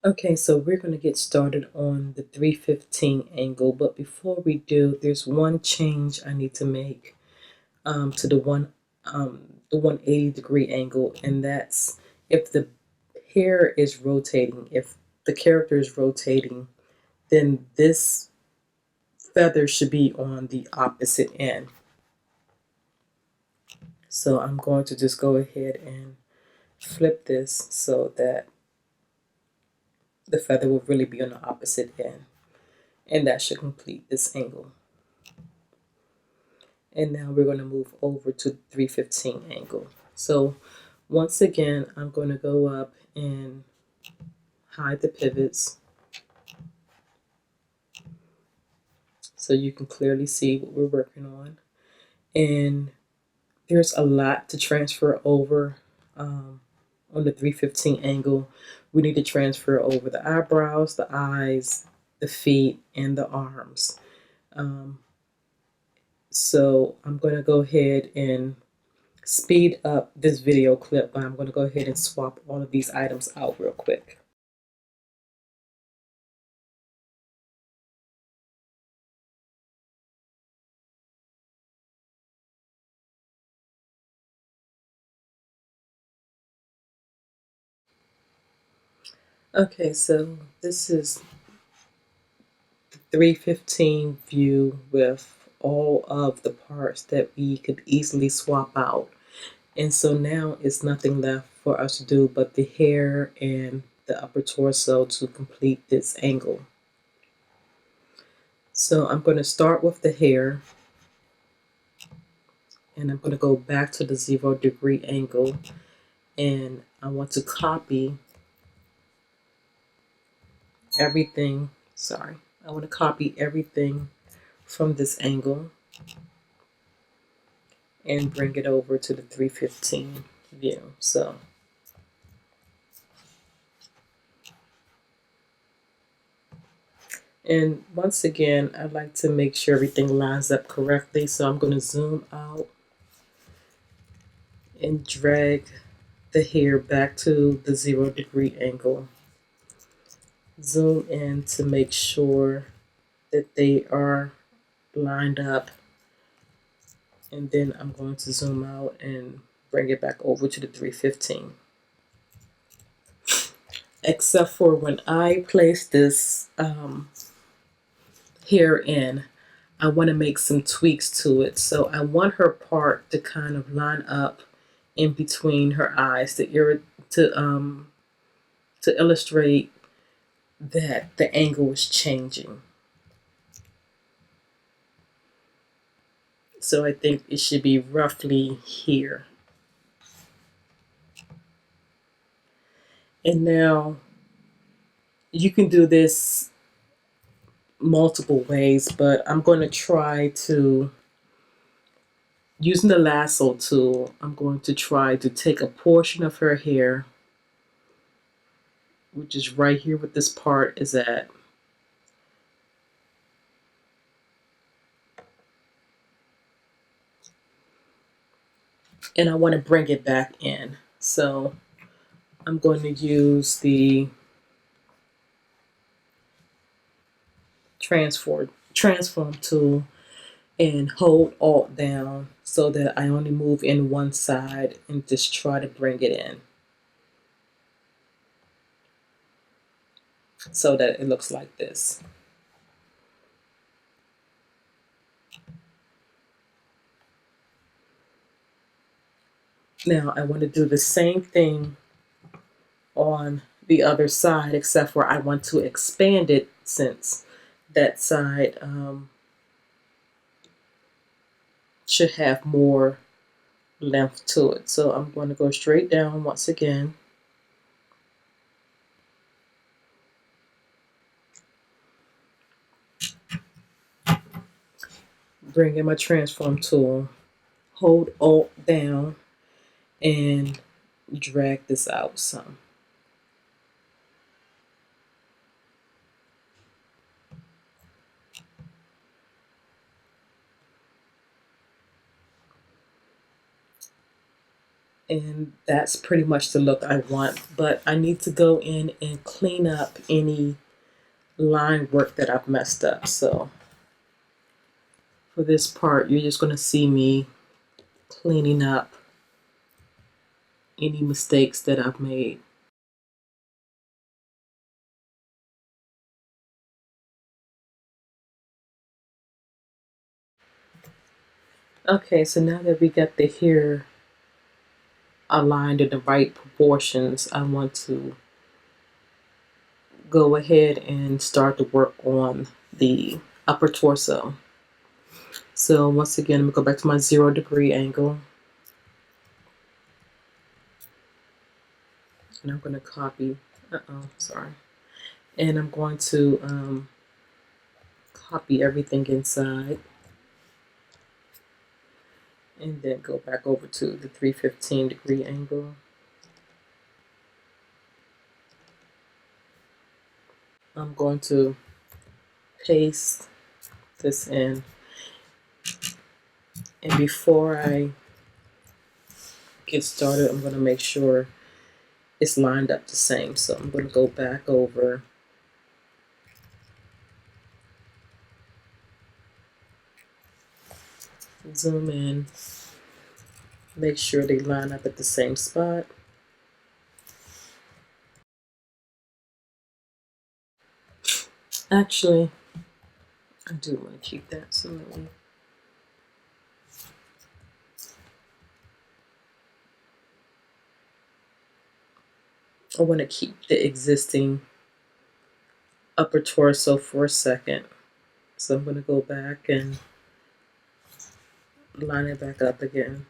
Okay, so we're going to get started on the 315 angle, but before we do, there's one change I need to make to the 180-degree angle, and that's if the hair is rotating, if the character is rotating, then this feather should be on the opposite end. So I'm going to just go ahead and flip this so that the feather will really be on the opposite end. And that should complete this angle. And now we're going to move over to 315 angle. So once again, I'm going to go up and hide the pivots so you can clearly see what we're working on. And there's a lot to transfer over on the 315 angle. We need to transfer over the eyebrows, the eyes, the feet, and the arms. So I'm going to go ahead and speed up this video clip, but I'm going to go ahead and swap all of these items out real quick. Okay, so this is the 315 view with all of the parts that we could easily swap out. And so now it's nothing left for us to do but the hair and the upper torso to complete this angle. So I'm going to start with the hair, and I'm going to go back to the 0-degree angle, and I want to copy everything. I want to copy everything from this angle and bring it over to the 315 view. So and once again, I'd like to make sure everything lines up correctly. So I'm going to zoom out and drag the hair back to the 0-degree angle. Zoom in to make sure that they are lined up. And then I'm going to zoom out and bring it back over to the 315. Except for when I place this hair in, I want to make some tweaks to it. So I want her part to kind of line up in between her eyes to illustrate that the angle is changing. So I think it should be roughly here. And now you can do this multiple ways, but I'm going to try to, using the lasso tool, I'm going to try to take a portion of her hair, which is right here where this part is at, and I want to bring it back in. So I'm going to use the transform tool and hold Alt down so that I only move in one side and just try to bring it in so that it looks like this. Now I want to do the same thing on the other side, except for I want to expand it since that side should have more length to it. So I'm going to go straight down once again. Bring in my transform tool, hold Alt down and drag this out some. And that's pretty much the look I want, but I need to go in and clean up any line work that I've messed up. So for this part, you're just going to see me cleaning up any mistakes that I've made. Okay, so now that we got the hair aligned in the right proportions, I want to go ahead and start to work on the upper torso. So once again, I'm going to go back to my 0-degree angle. And I'm going to copy, sorry. And I'm going to copy everything inside. And then go back over to the 315-degree angle. I'm going to paste this in. And before I get started, I'm going to make sure it's lined up the same. So I'm going to go back over, zoom in, make sure they line up at the same spot. Actually, I do want to keep that, so let me. I want to keep the existing upper torso for a second. So I'm going to go back and line it back up again.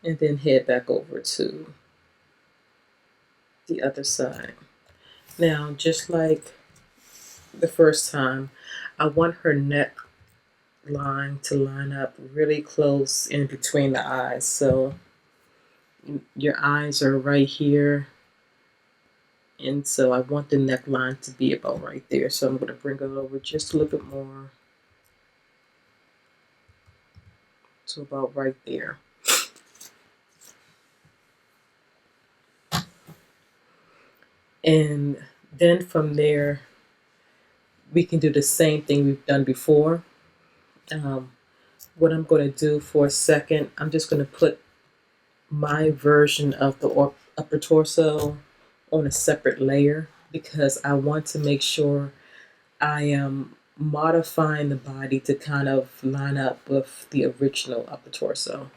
And then head back over to the other side. Now, just like the first time, I want her neck line to line up really close in between the eyes. So your eyes are right here. And so I want the neckline to be about right there. So I'm going to bring it over just a little bit more to about right there. And then from there, we can do the same thing we've done before. What I'm going to do for a second, I'm just going to put my version of the upper torso on a separate layer because I want to make sure I am modifying the body to kind of line up with the original upper torso.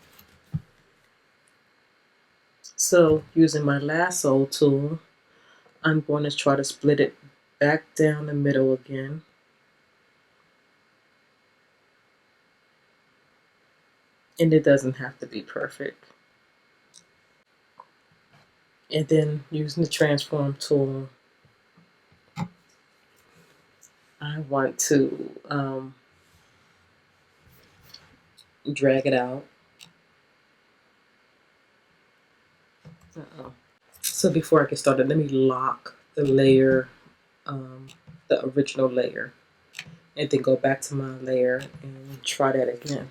So using my lasso tool, I'm going to try to split it back down the middle again. And it doesn't have to be perfect. And then using the transform tool, I want to drag it out. So before I get started, let me lock the layer, the original layer, and then go back to my layer and try that again.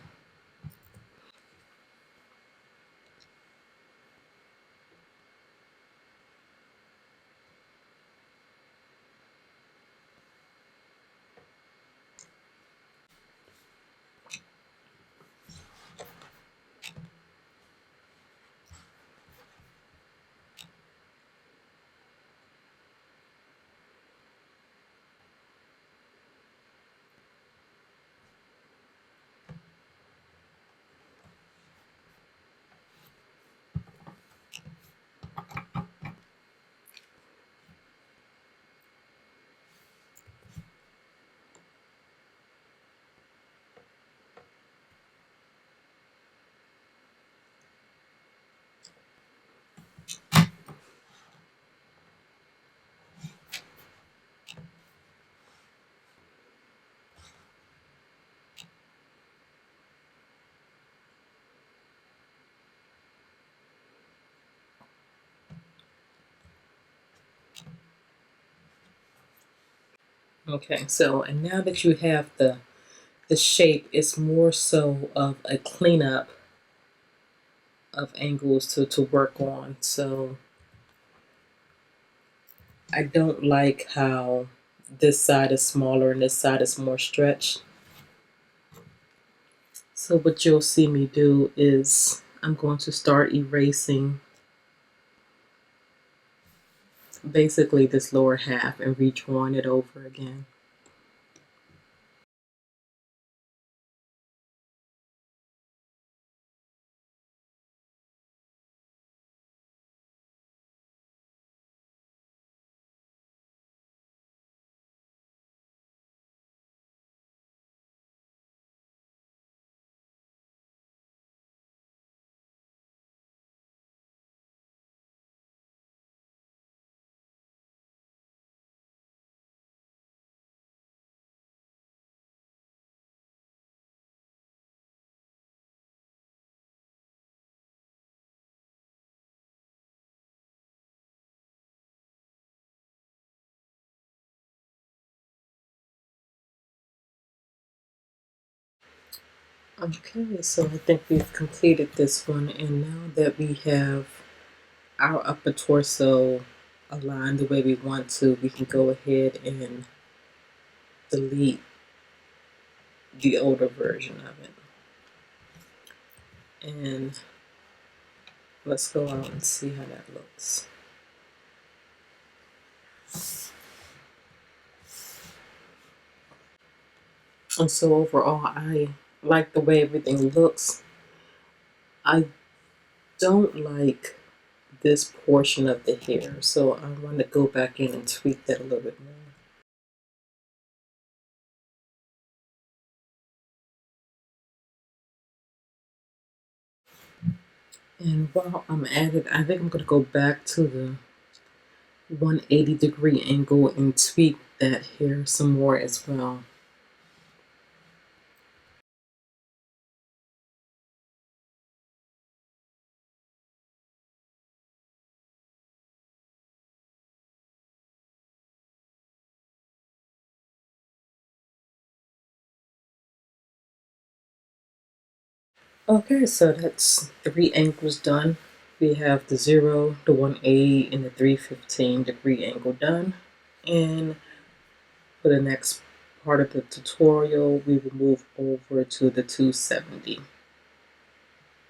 Okay, so and now that you have the shape, it's more so of a cleanup of angles to work on. So I don't like how this side is smaller and this side is more stretched. So what you'll see me do is I'm going to start erasing basically this lower half and redrawing it over again. Okay, so I think we've completed this one, and now that we have our upper torso aligned the way we want to, we can go ahead and delete the older version of it. And let's go out and see how that looks. And so overall, I like the way everything looks. I don't like this portion of the hair, so I want to go back in and tweak that a little bit more. And while I'm at it, I think I'm going to go back to the 180-degree angle and tweak that hair some more as well. Okay, so that's 3 angles done. We have the 0, the 180, and the 315-degree angle done. And for the next part of the tutorial, we will move over to the 270.